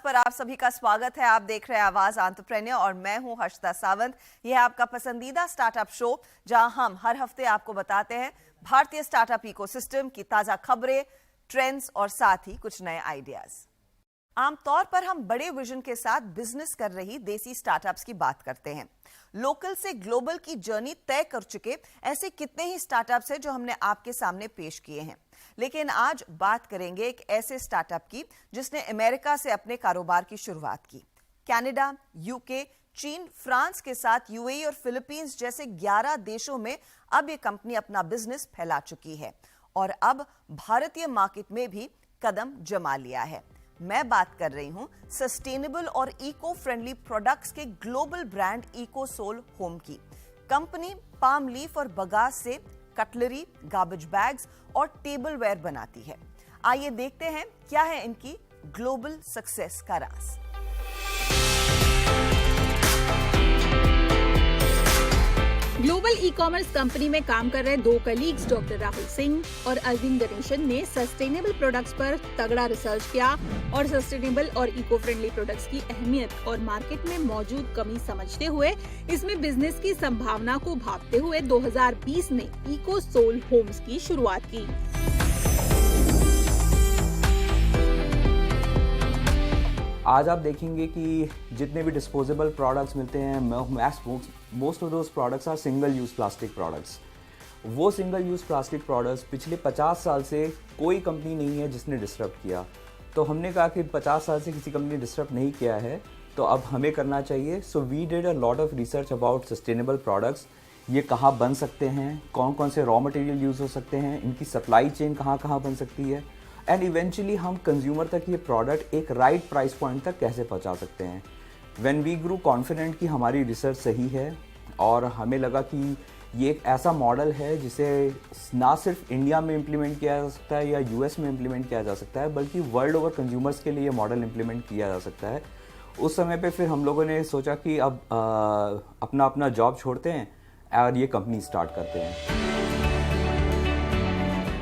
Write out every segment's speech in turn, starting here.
पर आप सभी का स्वागत है। आप देख रहे हैं आवाज एंटरप्रेन्योर और मैं हूं हर्षिता सावंत। यह है आपका पसंदीदा स्टार्टअप शो जहां हम हर हफ्ते आपको बताते हैं भारतीय स्टार्टअप इकोसिस्टम की ताजा खबरें, ट्रेंड्स और साथ ही कुछ नए आइडियाज। आमतौर पर हम बड़े विजन के साथ बिजनेस कर रही देसी स्टार्टअप्स की बात करते हैं। लोकल से ग्लोबल की जर्नी तय कर चुके ऐसे कितने ही स्टार्टअप्स हैं जो हमने आपके सामने पेश किए हैं। लेकिन आज बात करेंगे एक ऐसे स्टार्टअप की जिसने अमेरिका से अपने कारोबार की शुरुआत की। कनाडा, यूके, चीन, फ्रांस के साथ यूएई और फिलीपींस जैसे 11 देशों में अब यह कंपनी अपना बिजनेस फैला चुकी है और अब भारतीय मार्केट में भी कदम जमा लिया है। मैं बात कर रही हूं सस्टेनेबल और इको फ्रेंडली प्रोडक्ट्स के ग्लोबल ब्रांड इकोसोल होम की। कंपनी पाम लीफ और बगास से कटलरी, गार्बेज बैग्स और टेबलवेयर बनाती है। आइए देखते हैं क्या है इनकी ग्लोबल सक्सेस का राज। ग्लोबल ई कॉमर्स कंपनी में काम कर रहे 2 कलीग्स डॉक्टर राहुल सिंह और अरविंद गणेशन ने सस्टेनेबल प्रोडक्ट्स पर तगड़ा रिसर्च किया और सस्टेनेबल और इको फ्रेंडली प्रोडक्ट्स की अहमियत और मार्केट में मौजूद कमी समझते हुए इसमें बिजनेस की संभावना को भांपते हुए 2020 में इकोसोल होम्स की शुरुआत की। आज आप देखेंगे कि जितने भी डिस्पोजेबल प्रोडक्ट्स मिलते हैं, most of those products are single use plastic products. वो सिंगल यूज प्लास्टिक प्रोडक्ट्स पिछले 50 साल से कोई कंपनी नहीं है जिसने डिस्टर्ब किया। तो हमने कहा कि 50 साल से किसी कंपनी ने डिस्टर्ब नहीं किया है तो अब हमें करना चाहिए। So we did a lot of research about sustainable products. ये कहाँ बन सकते हैं, कौन कौन से रॉ मटेरियल यूज़ हो सकते हैं, इनकी सप्लाई चेन कहाँ कहाँ बन सकती है एंड इवेंचुअली हम कंज्यूमर तक ये प्रोडक्ट एक राइट प्राइस पॉइंट तक कैसे पहुंचा सकते हैं। व्हेन वी ग्रू कॉन्फिडेंट कि हमारी रिसर्च सही है और हमें लगा कि ये एक ऐसा मॉडल है जिसे ना सिर्फ इंडिया में इम्प्लीमेंट किया जा सकता है या यूएस में इम्प्लीमेंट किया जा सकता है, बल्कि वर्ल्ड ओवर कंज्यूमर्स के लिए ये मॉडल इम्प्लीमेंट किया जा सकता है। उस समय पे फिर हम लोगों ने सोचा कि अब अपना अपना जॉब छोड़ते हैं और ये कंपनी स्टार्ट करते हैं।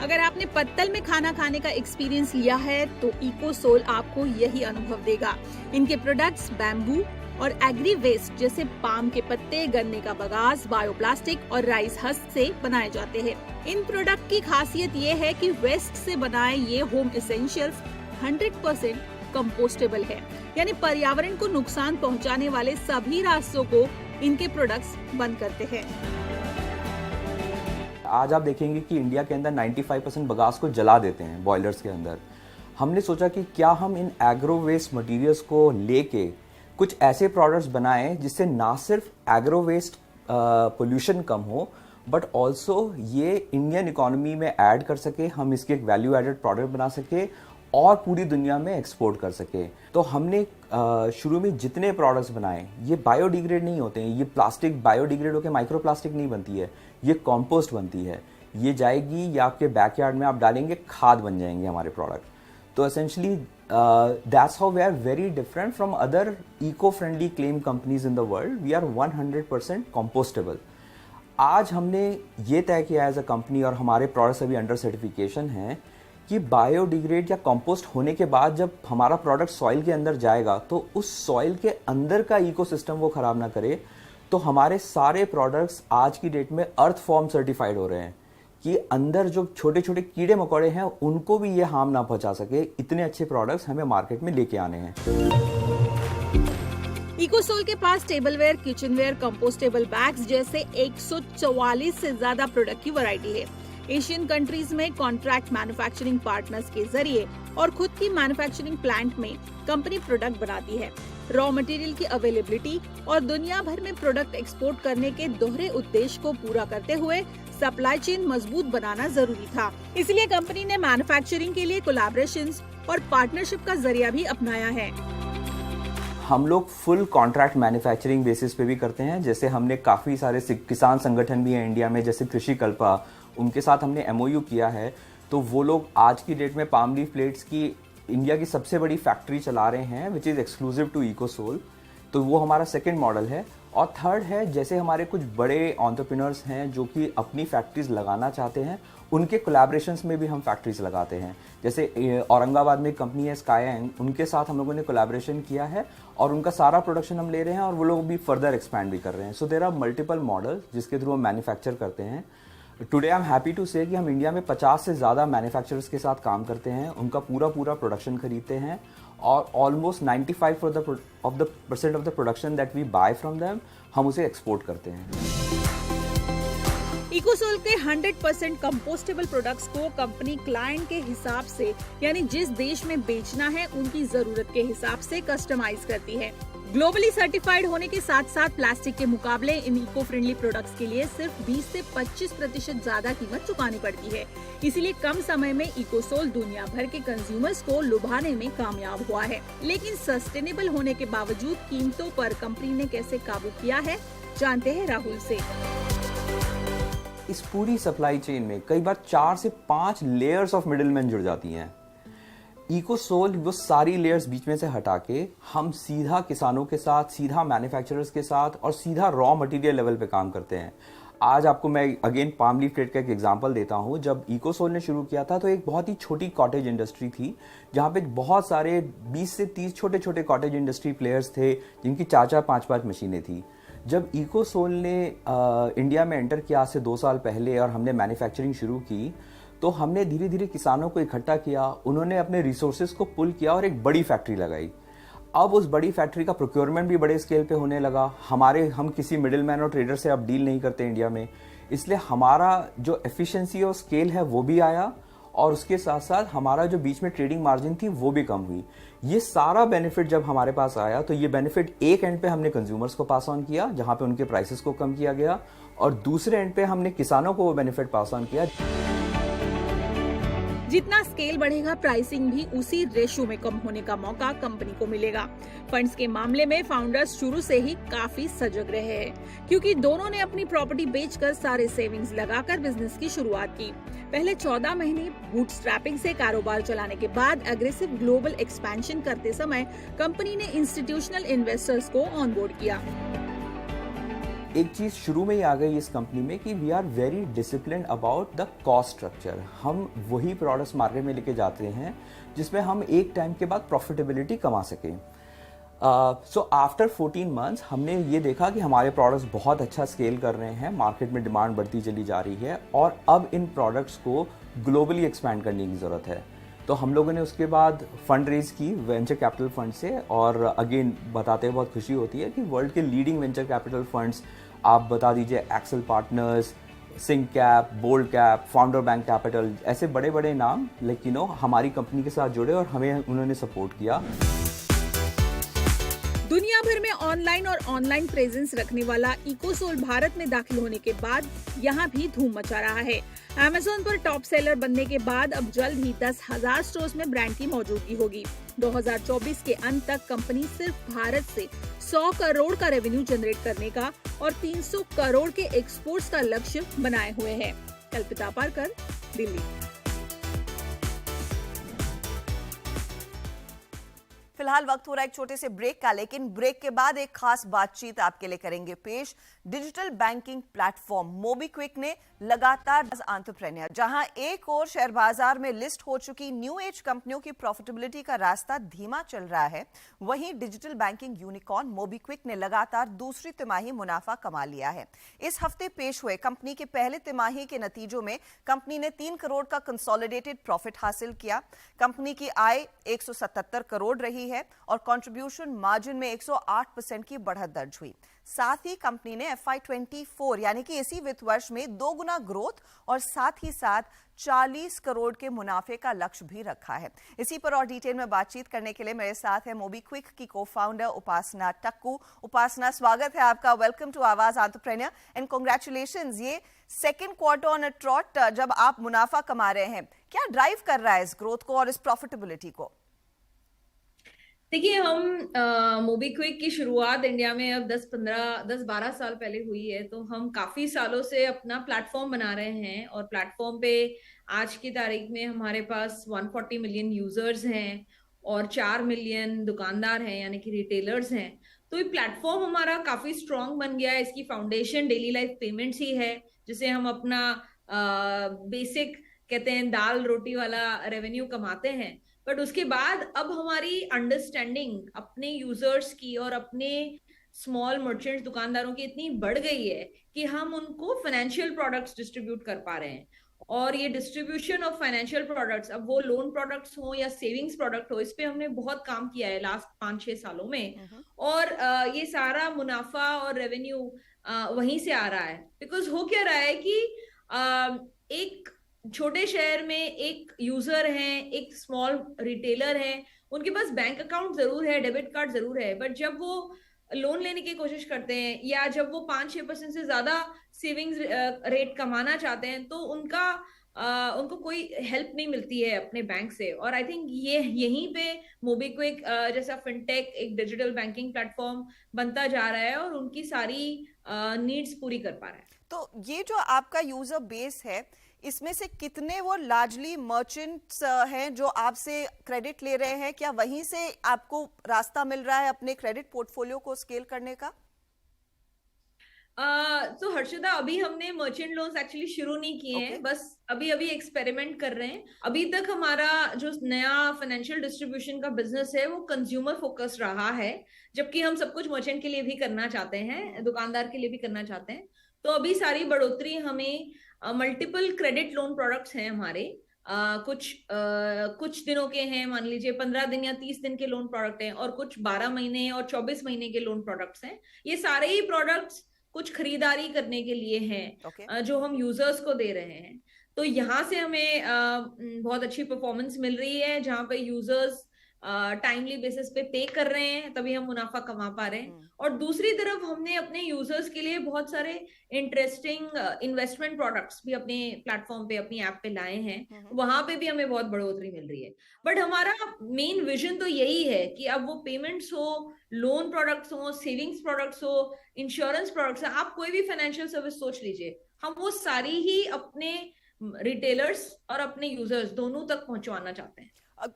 अगर आपने पत्तल में खाना खाने का एक्सपीरियंस लिया है तो इकोसोल आपको यही अनुभव देगा। इनके प्रोडक्ट्स बैम्बू और एग्री वेस्ट जैसे पाम के पत्ते, गन्ने का बगास, बायोप्लास्टिक और राइस हस्क से बनाए जाते हैं। इन प्रोडक्ट की खासियत ये है कि वेस्ट से बनाए ये होम एसेंशियल्स 100% कंपोस्टेबल है, यानी पर्यावरण को नुकसान पहुंचाने वाले सभी रास्तों को इनके प्रोडक्ट्स बंद करते हैं। आज आप देखेंगे कि इंडिया के अंदर 95% बगास को जला देते हैं बॉयलर्स के अंदर। हमने सोचा कि क्या हम इन एग्रो वेस्ट मटीरियल्स को लेके कुछ ऐसे प्रोडक्ट्स बनाएं जिससे ना सिर्फ एग्रो वेस्ट पोल्यूशन कम हो बट ऑल्सो ये इंडियन इकोनॉमी में ऐड कर सके, हम इसके एक वैल्यू एडेड प्रोडक्ट बना सके और पूरी दुनिया में एक्सपोर्ट कर सके। तो हमने शुरू में जितने प्रोडक्ट्स बनाए ये बायोडिग्रेड नहीं होते हैं। ये प्लास्टिक बायोडिग्रेड होकर माइक्रो प्लास्टिक नहीं बनती है, ये कंपोस्ट बनती है। ये जाएगी या आपके बैकयार्ड में आप डालेंगे, खाद बन जाएंगे हमारे प्रोडक्ट। तो essentially that's how we are very different from other eco friendly claim companies in the world. We are 100% compostable. आज हमने ये तय किया एज अ कंपनी और हमारे प्रोडक्ट्स अभी अंडर सर्टिफिकेशन हैं कि बायोडिग्रेड या कंपोस्ट होने के बाद जब हमारा प्रोडक्ट सॉइल के अंदर जाएगा तो उस सॉइल के अंदर का इकोसिस्टम वो खराब ना करे। तो हमारे सारे प्रोडक्ट्स आज की डेट में अर्थ फॉर्म सर्टिफाइड हो रहे हैं कि अंदर जो छोटे छोटे कीड़े मकोड़े हैं उनको भी ये हार्म ना पहुंचा सके। इतने अच्छे प्रोडक्ट्स हमें मार्केट में लेके आने हैं। इकोसोल के पास टेबलवेयर, किचनवेयर, कंपोस्टेबल बैग्स जैसे 144 से ज्यादा प्रोडक्ट की वैरायटी है। एशियन कंट्रीज में कॉन्ट्रैक्ट मैन्युफैक्चरिंग पार्टनर्स के जरिए और खुद की मैन्युफैक्चरिंग प्लांट में कंपनी प्रोडक्ट बनाती है। रॉ मटेरियल की अवेलेबिलिटी और दुनिया भर में प्रोडक्ट एक्सपोर्ट करने के दोहरे उद्देश्य को पूरा करते हुए सप्लाई चेन मजबूत बनाना जरूरी था। इसलिए कंपनी ने मैन्युफैक्चरिंग के लिए कोलैबोरेशंस और पार्टनरशिप का जरिया भी अपनाया है। हम लोग फुल कॉन्ट्रैक्ट मैन्युफैक्चरिंग बेसिस पे भी करते हैं। जैसे हमने काफ़ी सारे किसान संगठन भी हैं इंडिया में, जैसे कृषि कल्पा, उनके साथ हमने एमओयू किया है। तो वो लोग आज की डेट में पाम लीफ प्लेट्स की इंडिया की सबसे बड़ी फैक्ट्री चला रहे हैं विच इज़ एक्सक्लूसिव टू इकोसोल। तो वो हमारा सेकंड मॉडल है। और थर्ड है, जैसे हमारे कुछ बड़े एंटरप्रेन्योर्स हैं जो कि अपनी फैक्ट्रीज लगाना चाहते हैं, उनके कोलैबोरेशंस में भी हम फैक्ट्रीज लगाते हैं। जैसे औरंगाबाद में एक कंपनी है स्काईएंग, उनके साथ हम लोगों ने कोलैबोरेशन किया है और उनका सारा प्रोडक्शन हम ले रहे हैं और वो लोग भी फर्दर एक्सपैंड भी कर रहे हैं। So there are multiple models जिसके थ्रू हम मैन्युफैक्चर करते हैं। Today I am happy to say कि हम इंडिया में 50 से ज़्यादा मैन्युफैक्चरर्स के साथ काम करते हैं, उनका पूरा प्रोडक्शन खरीदते हैं और almost 95% of the production that we buy from them हम उसे एक्सपोर्ट करते हैं। इकोसोल के 100% कंपोस्टेबल प्रोडक्ट्स को कंपनी क्लाइंट के हिसाब से यानी जिस देश में बेचना है उनकी जरूरत के हिसाब से कस्टमाइज करती है। ग्लोबली सर्टिफाइड होने के साथ साथ प्लास्टिक के मुकाबले इन इको फ्रेंडली प्रोडक्ट्स के लिए सिर्फ 20 से 25% ज्यादा कीमत चुकानी पड़ती है। इसीलिए कम समय में इकोसोल दुनिया भर के कंज्यूमर्स को लुभाने में कामयाब हुआ है। लेकिन सस्टेनेबल होने के बावजूद कीमतों पर कंपनी ने कैसे काबू किया है, जानते हैं राहुल से। इस पूरी सप्लाई चेन में कई बार 4 से 5 लेयर्स ऑफ मिडिलमैन जुड़ जाती हैं। इकोसोल वो सारी लेयर्स बीच में से हटा के हम सीधा किसानों के साथ, सीधा मैन्युफैक्चरर्स के साथ और सीधा रॉ मटेरियल लेवल पे काम करते हैं। आज आपको मैं अगेन पाम लीफ ट्रेड का एक एग्जांपल देता हूं। जब इकोसोल ने शुरू किया था तो एक बहुत ही छोटी कॉटेज इंडस्ट्री थी जहां पे बहुत सारे 20 से 30 छोटे छोटे कॉटेज इंडस्ट्री प्लेयर्स थे जिनकी 4-4, 5-5 मशीनें थी। जब इकोसोल ने इंडिया में एंटर किया आज से 2 साल पहले और हमने मैन्युफैक्चरिंग शुरू की तो हमने धीरे धीरे किसानों को इकट्ठा किया, उन्होंने अपने रिसोर्सेज को पुल किया और एक बड़ी फैक्ट्री लगाई। अब उस बड़ी फैक्ट्री का प्रोक्योरमेंट भी बड़े स्केल पे होने लगा। हम किसी मिडिलमैन और ट्रेडर से अब डील नहीं करते इंडिया में, इसलिए हमारा जो एफिशिएंसी और स्केल है वो भी आया और उसके साथ साथ हमारा जो बीच में ट्रेडिंग मार्जिन थी वो भी कम हुई। ये सारा बेनिफिट जब हमारे पास आया तो ये बेनिफिट एक एंड पे हमने कंज्यूमर्स को पास ऑन किया जहां पे उनके प्राइसेस को कम किया गया और दूसरे एंड पे हमने किसानों को वो बेनिफिट पास ऑन किया। जितना स्केल बढ़ेगा प्राइसिंग भी उसी रेशो में कम होने का मौका कंपनी को मिलेगा। फंड्स के मामले में फाउंडर्स शुरू से ही काफी सजग रहे हैं क्योंकि दोनों ने अपनी प्रॉपर्टी बेचकर सारे सेविंग्स लगाकर बिजनेस की शुरुआत की। पहले 14 महीने बूटस्ट्रैपिंग से कारोबार चलाने के बाद अग्रेसिव ग्लोबल एक्सपेंशन करते समय कंपनी ने इंस्टीट्यूशनल इन्वेस्टर्स को ऑनबोर्ड किया। एक चीज शुरू में ही आ गई इस कंपनी में कि we are very disciplined about the cost structure. हम वही प्रोडक्ट्स मार्केट में लेके जाते हैं जिसमें हम एक टाइम के बाद प्रॉफिटेबिलिटी कमा सकें। सो आफ्टर 14 मंथ्स हमने ये देखा कि हमारे प्रोडक्ट्स बहुत अच्छा स्केल कर रहे हैं, मार्केट में डिमांड बढ़ती चली जा रही है और अब इन प्रोडक्ट्स को ग्लोबली एक्सपैंड करने की ज़रूरत है। तो हम लोगों ने उसके बाद फंड रेज की वेंचर कैपिटल फंड से और अगेन बताते हुए बहुत खुशी होती है कि वर्ल्ड के लीडिंग वेंचर कैपिटल फंड्स आप बता दीजिए Accel Partners, Sync Cap, Bold Cap, Founder Bank Capital, ऐसे बड़े बड़े नाम लेकिन हमारी कंपनी के साथ जुड़े और हमें उन्होंने सपोर्ट किया। दुनिया भर में ऑनलाइन और ऑनलाइन प्रेजेंस रखने वाला इकोसोल भारत में दाखिल होने के बाद यहाँ भी धूम मचा रहा है। अमेज़न पर टॉप सेलर बनने के बाद अब जल्द ही 10,000 स्टोर्स में ब्रांड की मौजूदगी होगी। 2024 के अंत तक कंपनी सिर्फ भारत से 100 करोड़ का रेवेन्यू जनरेट करने का और 300 करोड़ के एक्सपोर्ट्स का लक्ष्य बनाए हुए है। कल्पिता पारकर, दिल्ली। फिलहाल वक्त हो रहा है एक छोटे से ब्रेक का, लेकिन ब्रेक के बाद एक खास बातचीत आपके लिए करेंगे पेश। डिजिटल बैंकिंग प्लेटफॉर्म मोबीक्विक ने लगातार एंटरप्रेन्योर, जहां एक और शेयर बाजार में लिस्ट हो चुकी न्यू एज कंपनियों की प्रॉफिटेबिलिटी का रास्ता धीमा चल रहा है, वहीं डिजिटल बैंकिंग यूनिकॉर्न मोबीक्विक ने लगातार दूसरी तिमाही मुनाफा कमा लिया है। इस हफ्ते पेश हुए कंपनी के पहले तिमाही के नतीजों में कंपनी ने 3 करोड़ का कंसोलिडेटेड प्रॉफिट हासिल किया। कंपनी की आय 177 करोड़ रही है और कंट्रीब्यूशन मार्जिन में 108% की बढ़त दर्ज हुई। साथ ही कंपनी ने FY24 यानी कि इसी वित्त वर्ष में 2 गुना ग्रोथ और साथ ही साथ 40 करोड़ के मुनाफे का लक्ष्य भी रखा है। इसी पर और डिटेल में बातचीत करने के लिए मेरे साथ है मोबीक्विक की को-फाउंडर उपासना टक्कू। उपासना, स्वागत है आपका। वेलकम टू आवाज एंटरप्रेन्योर एंड कांग्रेचुलेशंस। ये second quarter on a trout जब आप मुनाफा कमा रहे हैं, क्या ड्राइव कर रहा है इस ग्रोथ को और इस प्रॉफिटेबिलिटी को? देखिए, हम मोबीक्विक की शुरुआत इंडिया में अब 10-12 साल पहले हुई है, तो हम काफी सालों से अपना प्लेटफॉर्म बना रहे हैं और प्लेटफॉर्म पे आज की तारीख में हमारे पास 140 मिलियन यूजर्स हैं और 4 मिलियन दुकानदार हैं यानी कि रिटेलर्स हैं। तो ये प्लेटफॉर्म हमारा काफी स्ट्रॉन्ग बन गया है। इसकी फाउंडेशन डेली लाइफ पेमेंट्स ही है, जिसे हम अपना बेसिक कहते हैं दाल रोटी वाला रेवेन्यू कमाते हैं, बट उसके बाद अब हमारी अंडरस्टैंडिंग अपने यूजर्स की और अपने स्मॉल मर्चेंट्स दुकानदारों की इतनी बढ़ गई है कि हम उनको फाइनेंशियल प्रोडक्ट्स डिस्ट्रीब्यूट कर पा रहे हैं। और ये डिस्ट्रीब्यूशन ऑफ फाइनेंशियल प्रोडक्ट्स, अब वो लोन प्रोडक्ट्स हो या सेविंग्स प्रोडक्ट हो, इस पे हमने बहुत काम किया है लास्ट 5-6 सालों में। और ये सारा मुनाफा और रेवेन्यू वहीं से आ रहा है। बिकॉज हो क्या रहा है कि एक छोटे शहर में एक यूजर है, एक स्मॉल रिटेलर है, उनके पास बैंक अकाउंट जरूर है, डेबिट कार्ड जरूर है, बट जब वो लोन लेने की कोशिश करते हैं या जब वो 5-6% से ज्यादा सेविंग्स रेट कमाना चाहते हैं, तो उनको कोई हेल्प नहीं मिलती है अपने बैंक से। और आई थिंक ये यहीं पे मोबीक्विक जैसा फिनटेक एक डिजिटल बैंकिंग प्लेटफॉर्म बनता जा रहा है और उनकी सारी नीड्स पूरी कर पा रहा है। तो ये जो आपका यूजर बेस है, इसमें से कितने वो लार्जली मर्चेंट्स हैं जो आपसे क्रेडिट ले रहे हैं? क्या वहीं से आपको रास्ता मिल रहा है अपने क्रेडिट पोर्टफोलियो को स्केल करने का? तो हर्षिता, अभी हमने मर्चेंट लोन्स एक्चुअली शुरू नहीं किए हैं, बस अभी एक्सपेरिमेंट कर रहे हैं। अभी तक हमारा जो नया फाइनेंशियल डिस्ट्रीब्यूशन का बिजनेस है वो कंज्यूमर फोकस रहा है, जबकि हम सब कुछ मर्चेंट के लिए भी करना चाहते हैं, दुकानदार के लिए भी करना चाहते हैं। तो अभी सारी बढ़ोतरी हमें मल्टीपल क्रेडिट लोन प्रोडक्ट्स हैं हमारे, कुछ दिनों के हैं, मान लीजिए 15 दिन या 30 दिन के लोन प्रोडक्ट हैं, और कुछ 12 महीने और 24 महीने के लोन प्रोडक्ट्स हैं। ये सारे ही प्रोडक्ट्स कुछ खरीदारी करने के लिए हैं, जो हम यूजर्स को दे रहे हैं। तो यहाँ से हमें बहुत अच्छी परफॉर्मेंस मिल रही है, जहाँ पे यूजर्स टाइमली बेसिस पे पे कर रहे हैं, तभी हम मुनाफा कमा पा रहे हैं। और दूसरी तरफ हमने अपने यूजर्स के लिए बहुत सारे इंटरेस्टिंग इन्वेस्टमेंट प्रोडक्ट्स भी अपने प्लेटफॉर्म पे, अपनी ऐप पे लाए हैं। वहां पे भी हमें बहुत बढ़ोतरी मिल रही है। बट हमारा मेन विजन तो यही है कि अब वो पेमेंट्स हो, लोन प्रोडक्ट्स हो, सेविंग्स प्रोडक्ट्स हो, इंश्योरेंस प्रोडक्ट्स, आप कोई भी फाइनेंशियल सर्विस सोच लीजिए, हम वो सारी ही अपने रिटेलर्स और अपने यूजर्स दोनों तक पहुंचवाना चाहते हैं।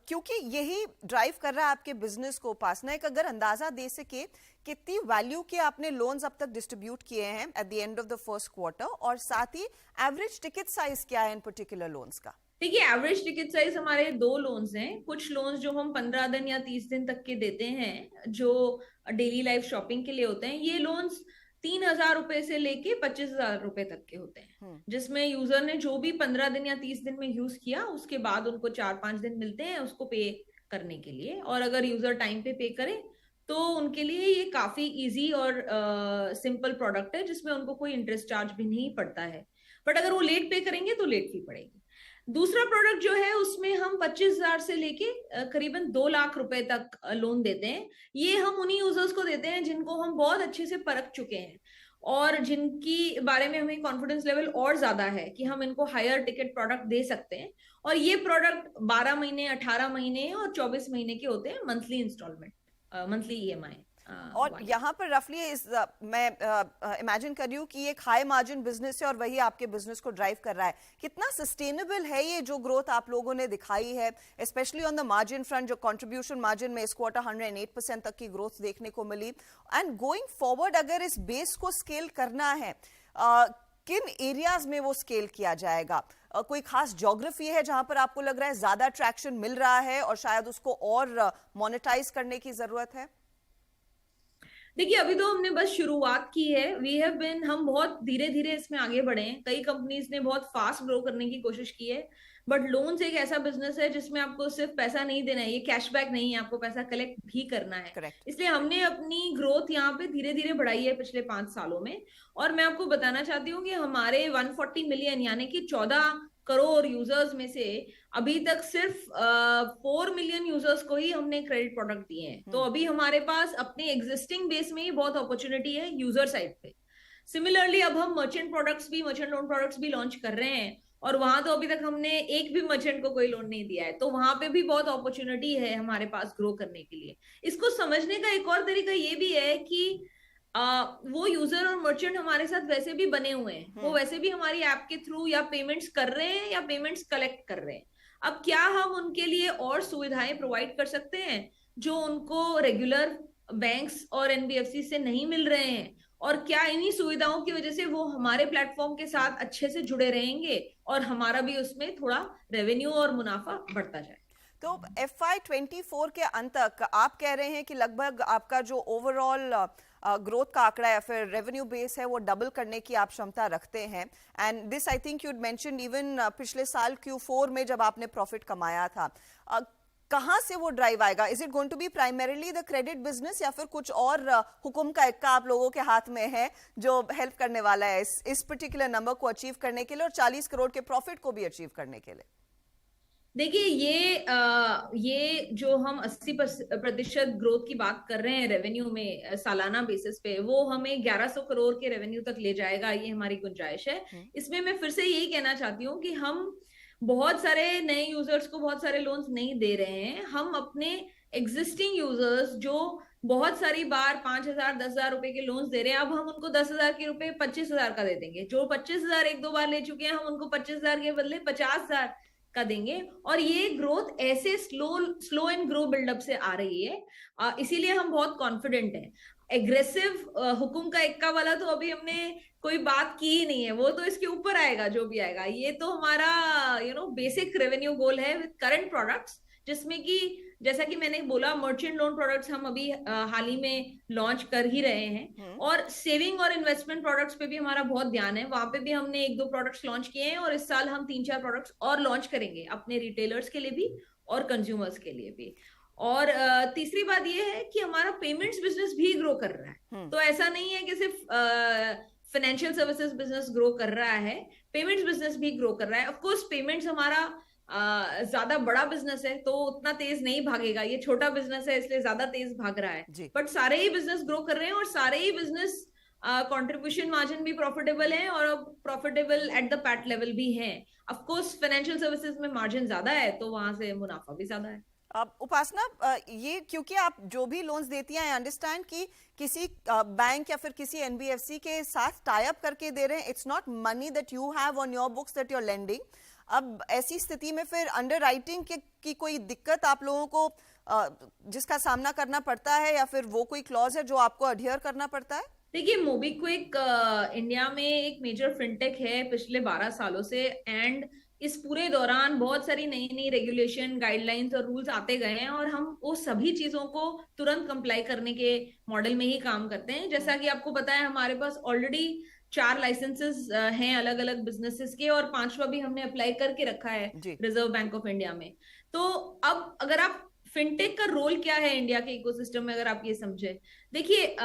क्योंकि यही ड्राइव कर रहा है आपके बिजनेस को। उपासना, एक अगर अंदाजा दे सके कितनी वैल्यू के आपने लोन्स अब तक डिस्ट्रीब्यूट किए हैं at the end of the first quarter, और साथ ही एवरेज टिकट साइज क्या है इन पर्टिकुलर लोन्स का? देखिए, एवरेज टिकट साइज हमारे 2 लोन्स हैं। कुछ लोन्स जो हम 15 दिन या 30 दिन तक के देते हैं, जो डेली लाइफ शॉपिंग के लिए होते हैं, ये लोन्स 3,000 रुपए से लेके 25,000 रुपए तक के होते हैं, जिसमें यूजर ने जो भी 15 दिन या 30 दिन में यूज किया, उसके बाद उनको 4-5 दिन मिलते हैं उसको पे करने के लिए। और अगर यूजर टाइम पे करे तो उनके लिए ये काफी इजी और सिंपल प्रोडक्ट है, जिसमें उनको कोई इंटरेस्ट चार्ज भी नहीं पड़ता है। बट अगर वो लेट पे करेंगे तो लेट फी पड़ेगी। दूसरा प्रोडक्ट जो है, उसमें हम 25,000 से लेके करीबन 2 लाख रुपए तक लोन देते हैं। ये हम उन्हीं यूजर्स को देते हैं जिनको हम बहुत अच्छे से परख चुके हैं और जिनकी बारे में हमें कॉन्फिडेंस लेवल और ज्यादा है कि हम इनको हायर टिकट प्रोडक्ट दे सकते हैं। और ये प्रोडक्ट 12 महीने, 18 महीने और 24 महीने के होते हैं, मंथली इंस्टॉलमेंट, मंथली EMI। और यहाँ पर रफली मैं इमेजिन कर रही हूँ कि एक हाई मार्जिन बिजनेस है और वही आपके बिजनेस को ड्राइव कर रहा है। कितना सस्टेनेबल है ये जो ग्रोथ आप लोगों ने दिखाई है, specially on the margin front? जो कंट्रीब्यूशन मार्जिन में इस क्वार्टर 108% तक की ग्रोथ देखने को मिली। एंड गोइंग फॉरवर्ड अगर इस बेस को स्केल करना है, किन एरियाज में वो स्केल किया जाएगा? कोई खास ज्योग्राफी है जहां पर आपको लग रहा है ज्यादा ट्रैक्शन मिल रहा है और शायद उसको और मोनेटाइज करने की जरूरत है? देखिए, अभी तो हमने बस शुरुआत की है। हम बहुत धीरे धीरे इसमें आगे बढ़े हैं। कई कंपनीज ने बहुत फास्ट ग्रो करने की कोशिश की है, बट लोन्स एक ऐसा बिजनेस है जिसमें आपको सिर्फ पैसा नहीं देना है, ये कैशबैक नहीं है, आपको पैसा कलेक्ट भी करना है। Correct. इसलिए हमने अपनी ग्रोथ यहाँ पे धीरे धीरे बढ़ाई है पिछले 5 सालों में। और मैं आपको बताना चाहती हूँ कि हमारे 140 मिलियन यानी कि 14 करोड़ यूजर्स में से अभी तक सिर्फ 4 मिलियन यूजर्स को ही हमने क्रेडिट प्रोडक्ट दिए हैं। तो अभी हमारे पास अपने एग्जिस्टिंग बेस में ही बहुत अपॉर्चुनिटी है यूजर साइड पे। सिमिलरली अब हम मर्चेंट लोन प्रोडक्ट्स भी लॉन्च कर रहे हैं, और वहां तो अभी तक हमने एक भी मर्चेंट को कोई लोन नहीं दिया है। तो वहां पे भी बहुत अपॉर्चुनिटी है हमारे पास ग्रो करने के लिए। इसको समझने का एक और तरीका ये भी है कि वो यूजर और मर्चेंट हमारे साथ वैसे भी बने हुए हैं, वो वैसे भी हमारी ऐप के थ्रू या पेमेंट्स कर रहे हैं या पेमेंट्स कलेक्ट कर रहे हैं। अब क्या हम उनके लिए और सुविधाएं प्रोवाइड कर सकते हैं जो उनको रेगुलर बैंक्स और NBFC से नहीं मिल रहे हैं? और क्या इन्हीं सुविधाओं की वजह से वो हमारे प्लेटफॉर्म के साथ अच्छे से जुड़े रहेंगे और हमारा भी उसमें थोड़ा रेवेन्यू और मुनाफा बढ़ता जाए। तो FY24 के अंत तक आप कह रहे हैं कि लगभग आपका जो ओवरऑल ग्रोथ का आंकड़ा या फिर रेवेन्यू बेस है वो डबल करने की आप क्षमता रखते हैं, and this I think you'd mention even पिछले साल Q4 में जब आपने प्रॉफिट कमाया था। कहाँ से वो ड्राइव आएगा? Is it going to be primarily the credit business या फिर कुछ और हुकुम का इक्का आप लोगों के हाथ में है जो हेल्प करने वाला है इस पर्टिकुलर नंबर को अचीव करने के लिए और 40 करोड़ के प्रॉफिट को भी अचीव करने के लिए? देखिए, ये जो हम 80% ग्रोथ की बात कर रहे हैं रेवेन्यू में सालाना बेसिस पे, वो हमें 1100 करोड़ के रेवेन्यू तक ले जाएगा, ये हमारी गुंजाइश है। इसमें मैं फिर से यही कहना चाहती हूँ कि हम बहुत सारे नए यूजर्स को बहुत सारे लोन्स नहीं दे रहे हैं। हम अपने एग्जिस्टिंग यूजर्स जो बहुत सारी बार 5,000 10,000 रुपए के लोन्स दे रहे हैं, अब हम उनको 10,000 के रुपए 25,000 का दे देंगे। जो 25,000 एक दो बार ले चुके हैं, हम उनको 25,000 के बदले 50,000 का देंगे। और ये ग्रोथ ऐसे स्लो एंड ग्रो बिल्डअप से आ रही है, इसीलिए हम बहुत कॉन्फिडेंट हैं। एग्रेसिव हुकुम का इक्का वाला तो अभी हमने कोई बात की ही नहीं है, वो तो इसके ऊपर आएगा जो भी आएगा। ये तो हमारा बेसिक रेवेन्यू गोल है विद करंट प्रोडक्ट्स, जिसमें कि जैसा कि मैंने बोला, मर्चेंट लोन प्रोडक्ट्स हम अभी हाल ही में लॉन्च कर ही रहे हैं, और सेविंग और इन्वेस्टमेंट प्रोडक्ट्स पे भी हमारा बहुत ध्यान है। वहां पे भी हमने 1-2 प्रोडक्ट्स लॉन्च किए हैं और इस साल हम 3-4 प्रोडक्ट्स और लॉन्च करेंगे अपने रिटेलर्स के लिए भी और कंज्यूमर्स के लिए भी। और तीसरी बात ये है कि हमारा पेमेंट्स बिजनेस भी ग्रो कर रहा है। तो ऐसा नहीं है कि सिर्फ फाइनेंशियल सर्विसेज बिजनेस ग्रो कर रहा है, पेमेंट्स बिजनेस भी ग्रो कर रहा है। ऑफ कोर्स पेमेंट्स हमारा ज्यादा बड़ा बिजनेस है तो उतना तेज नहीं भागेगा, ये छोटा बिजनेस है इसलिए ज्यादा तेज भाग रहा है। बट सारे ही बिजनेस ग्रो कर रहे हैं और सारे ही बिजनेस कंट्रीब्यूशन मार्जिन भी प्रॉफिटेबल है और profitable at the PAT level भी है। ऑफ कोर्स फाइनेंशियल सर्विसेज में मार्जिन ज्यादा है तो वहां से मुनाफा भी ज्यादा है। उपासना, ये क्योंकि आप जो भी लोन्स देती हैं, आई अंडरस्टैंड कि किसी बैंक या फिर किसी NBFC के साथ टाई अप करके दे रहे हैं, it's not money that you have on your books that you are lending. अब ऐसी स्थिति में फिर अंडरराइटिंग की कोई दिक्कत आप लोगों को जिसका सामना करना पड़ता है या फिर वो कोई क्लॉज है जो आपको अडियर करना पड़ता है? देखिए, मोबीक्विक इंडिया में एक मेजर फिनटेक है पिछले 12 सालों से, एंड इस पूरे दौरान बहुत सारी नई नई रेगुलेशन, गाइडलाइंस और रूल्स आते गए हैं और हम वो सभी चीजों को तुरंत कंप्लाई करने के मॉडल में ही काम करते हैं। जैसा कि आपको पता है, हमारे पास ऑलरेडी 4 लाइसेंसेस हैं अलग अलग बिजनेसेस के और 5वां भी हमने अप्लाई करके रखा है रिजर्व बैंक ऑफ इंडिया में। तो अब अगर आप फिनटेक का रोल क्या है इंडिया के इकोसिस्टम में, अगर आप ये समझे, देखिए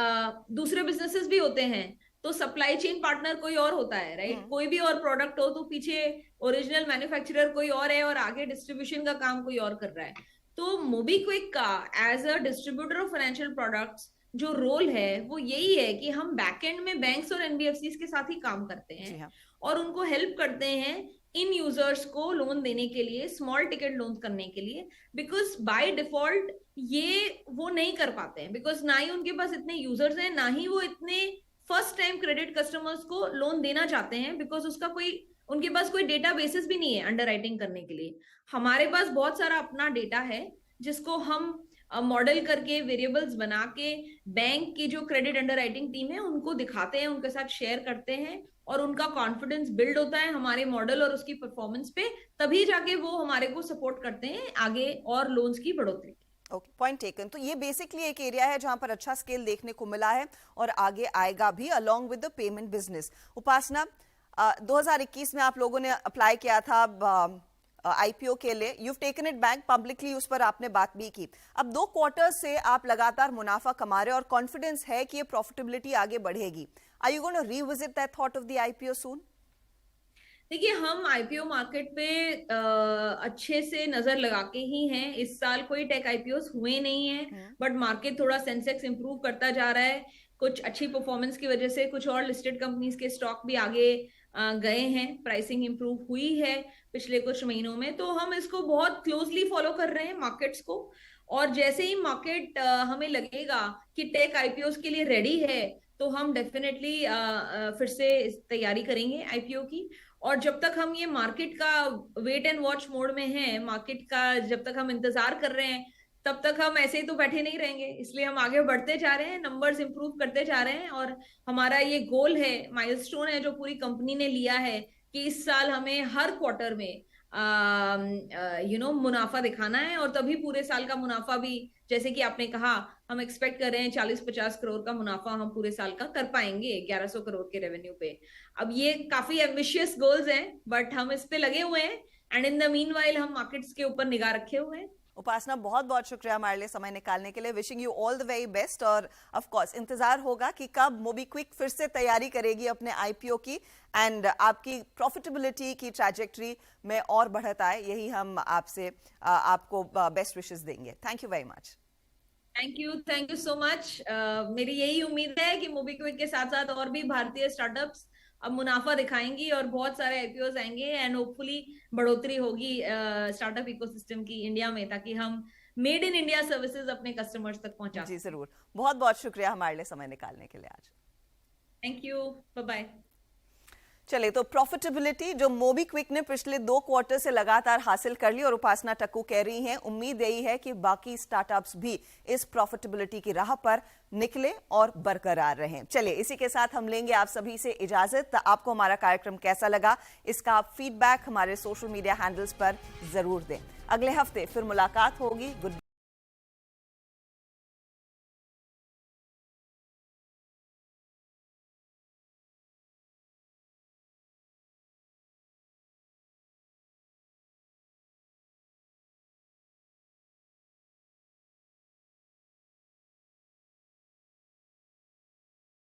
दूसरे बिजनेसेस भी होते हैं तो सप्लाई चेन पार्टनर कोई और होता है, राइट? कोई भी और प्रोडक्ट हो तो पीछे ओरिजिनल मैन्युफैक्चरर कोई और है और आगे डिस्ट्रीब्यूशन का काम कोई और कर रहा है। तो मोबीक्विक का as a distributor of financial products जो रोल है वो यही है कि हम बैकएंड में बैंक्स और NBFCs के साथ ही काम करते हैं और उनको हेल्प करते हैं इन यूजर्स को लोन देने के लिए, स्मॉल टिकट लोन करने के लिए, बिकॉज बाय डिफॉल्ट ये वो नहीं कर पाते हैं, बिकॉज ना ही उनके पास इतने यूजर्स हैं, ना ही वो इतने फर्स्ट टाइम क्रेडिट कस्टमर्स को लोन देना चाहते हैं, बिकॉज उसका उनके पास कोई डेटा बेसिस भी नहीं है अंडरराइटिंग करने के लिए। हमारे पास बहुत सारा अपना डेटा है जिसको हम मॉडल करके, वेरिएबल्स बना के बैंक की जो क्रेडिट अंडरराइटिंग टीम है उनको दिखाते हैं, उनके साथ शेयर करते हैं और उनका कॉन्फिडेंस बिल्ड होता है हमारे मॉडल और उसकी परफॉर्मेंस पे, तभी जाके वो हमारे को सपोर्ट करते हैं आगे और लोन्स की बढ़ोतरी। Okay, point taken. तो ये बेसिकली एक एरिया है जहां पर अच्छा स्केल देखने को मिला है और आगे आएगा भी along with the payment business. Upasana, 2021 में आप लोगों ने अप्लाई किया था IPO के लिए, you've taken it back publicly, उस पर आपने बात भी की। अब 2 क्वार्टर से आप लगातार मुनाफा कमा रहे हैं और कॉन्फिडेंस है कि ये प्रॉफिटेबिलिटी आगे बढ़ेगी। Are you going to revisit that thought of the IPO soon? देखिए, हम IPO मार्केट पे अच्छे से नजर लगा के ही हैं। इस साल कोई टेक IPOs हुए नहीं है, बट मार्केट थोड़ा सेंसेक्स इंप्रूव करता जा रहा है। कुछ अच्छी परफॉर्मेंस की वजह से कुछ और लिस्टेड कंपनीज के स्टॉक भी आगे गए हैं, प्राइसिंग इंप्रूव हुई है पिछले कुछ महीनों में। तो हम इसको बहुत क्लोजली फॉलो कर रहे हैं मार्केट्स को, और जैसे ही मार्केट हमें लगेगा कि टेक IPOs के लिए रेडी है तो हम डेफिनेटली फिर से तैयारी करेंगे IPO की। और जब तक हम ये मार्केट का वेट एंड वॉच मोड में हैं, मार्केट का जब तक हम इंतजार कर रहे हैं तब तक हम ऐसे ही तो बैठे नहीं रहेंगे, इसलिए हम आगे बढ़ते जा रहे हैं, नंबर्स इंप्रूव करते जा रहे हैं। और हमारा ये गोल है, माइलस्टोन है जो पूरी कंपनी ने लिया है कि इस साल हमें हर क्वार्टर में मुनाफा दिखाना है, और तभी पूरे साल का मुनाफा भी, जैसे कि आपने कहा, हम एक्सपेक्ट कर रहे हैं 40-50 करोड़ का मुनाफा हम पूरे साल का कर पाएंगे 1100 करोड़ के रेवेन्यू पे। अब ये काफी एम्बिशियस गोल्स हैं, बट हम इस पे लगे हुए हैं, एंड इन द मीनवाइल हम मार्केट्स के ऊपर निगाह रखे हुए हैं। उपासना, बहुत बहुत शुक्रिया हमारे लिए समय निकालने के लिए। Wishing you all the very best, और ऑफ कोर्स इंतजार होगा कि कब मोबीक्विक फिर से तैयारी करेगी अपने आईपीओ की, एंड आपकी प्रॉफिटेबिलिटी की ट्रैजेक्टरी में और बढ़त आए, यही हम आपसे आपको बेस्ट विशेस देंगे। Thank you very much. Thank you so much. मेरी यही उम्मीद है कि मोबीक्विक के साथ साथ और भी भारतीय स्टार्टअप्स अब मुनाफा दिखाएंगी और बहुत सारे आईपीओस आएंगे, एंड होपफुली बढ़ोतरी होगी स्टार्टअप इकोसिस्टम की इंडिया में, ताकि हम मेड इन इंडिया सर्विसेज अपने कस्टमर्स तक पहुंचा जी जरूर, बहुत बहुत शुक्रिया हमारे लिए समय निकालने के लिए आज। Thank you, bye bye. चलिए, तो प्रॉफिटेबिलिटी जो मोबीक्विक ने पिछले 2 क्वार्टर से लगातार हासिल कर ली, और उपासना टक्कू कह रही हैं उम्मीद यही है कि बाकी स्टार्टअप्स भी इस प्रॉफिटेबिलिटी की राह पर निकले और बरकरार रहें। चलिए, इसी के साथ हम लेंगे आप सभी से इजाजत। आपको हमारा कार्यक्रम कैसा लगा, इसका आप फीडबैक हमारे सोशल मीडिया हैंडल्स पर जरूर दें। अगले हफ्ते फिर मुलाकात होगी। गुड